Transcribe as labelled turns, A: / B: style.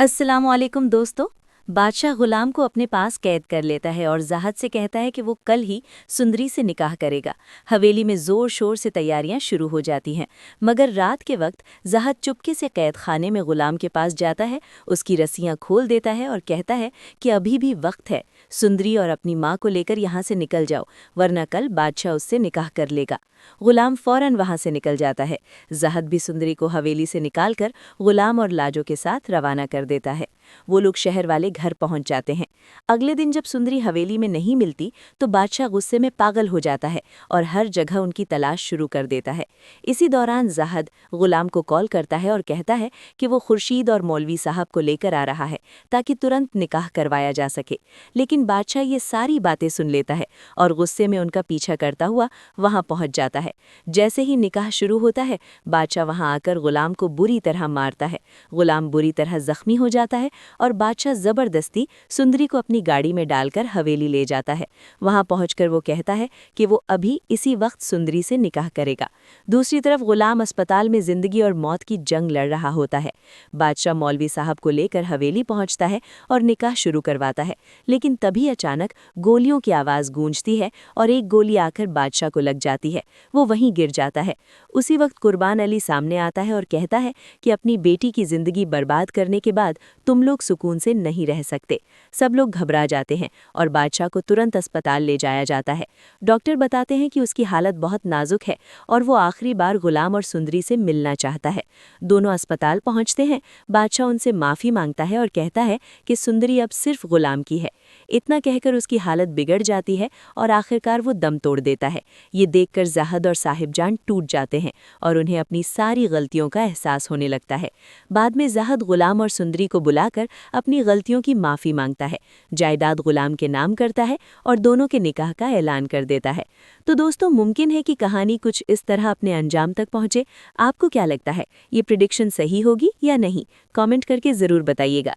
A: अस्सलामुअलैकुम दोस्तों। बादशाह गुलाम को अपने पास कैद कर लेता है और ज़ाहद से कहता है कि वो कल ही सुंदरी से निकाह करेगा। हवेली में ज़ोर शोर से तैयारियां शुरू हो जाती हैं, मगर रात के वक्त ज़ाहद चुपके से कैद खाने में गुलाम के पास जाता है, उसकी रस्सियां खोल देता है और कहता है कि अभी भी वक्त है, सुंदरी और अपनी माँ को लेकर यहाँ से निकल जाओ, वरना कल बादशाह उससे निकाह कर लेगा। गुलाम फौरन वहां से निकल जाता है। ज़ाहद भी सुंदरी को हवेली से निकालकर गुलाम और लाजो के साथ रवाना कर देता है। वो लोग शहर वाले घर पहुंच जाते हैं। अगले दिन जब सुंदरी हवेली में नहीं मिलती तो बादशाह गुस्से में पागल हो जाता है और हर जगह उनकी तलाश शुरू कर देता है। इसी दौरान ज़ाहद गुलाम को कॉल करता है और कहता है कि वो खुर्शीद और मौलवी साहब को लेकर आ रहा है ताकि तुरंत निकाह करवाया जा सके। लेकिन बादशाह ये सारी बातें सुन लेता है और गुस्से में उनका पीछा करता हुआ वहां पहुंच जाता है। जैसे ही निकाह शुरू होता है, बादशाह वहां आकर गुलाम को बुरी तरह मारता है। गुलाम बुरी तरह जख्मी हो जाता है और बादशाह जबरदस्ती सुंदरी को अपनी गाड़ी में डालकर हवेली ले जाता है। वहां पहुंचकर वो कहता है कि वो अभी इसी वक्त सुंदरी से निकाह करेगा। दूसरी तरफ गुलाम अस्पताल में जिंदगी और मौत की जंग लड़ रहा होता है। बादशाह मौलवी साहब को लेकर हवेली पहुंचता है और निकाह शुरू करवाता है, लेकिन तभी अचानक गोलियों की आवाज़ गूंजती है और एक गोली आकर बादशाह को लग जाती है। वो वहीं गिर जाता है। उसी वक्त कुर्बान अली सामने आता है और कहता है कि अपनी बेटी की जिंदगी बर्बाद करने के बाद तुम लोग सुकून से नहीं रह सकते। सब लोग घबरा जाते हैं और बादशाह को तुरंत अस्पताल ले जाया जाता है। डॉक्टर बताते हैं कि उसकी हालत बहुत नाजुक है और वो आखिरी बार गुलाम और सुंदरी से मिलना चाहता है। दोनों अस्पताल पहुंचते हैं। बादशाह उनसे माफ़ी मांगता है और कहता है कि सुंदरी अब सिर्फ गुलाम की है। इतना कहकर उसकी हालत बिगड़ जाती है और आखिरकार वो दम तोड़ देता है। ये देखकर ज़ाहद और साहिबजान टूट जाते हैं और उन्हें अपनी सारी गलतियों का एहसास होने लगता है। बाद में ज़ाहद गुलाम और सुंदरी को बुलाकर अपनी गलतियों की माफ़ी मांगता है, जायदाद गुलाम के नाम करता है और दोनों के निकाह का ऐलान कर देता है। तो दोस्तों, मुमकिन है कि कहानी कुछ इस तरह अपने अंजाम तक पहुँचे। आपको क्या लगता है, ये प्रिडिक्शन सही होगी या नहीं? कमेंट करके ज़रूर बताइएगा।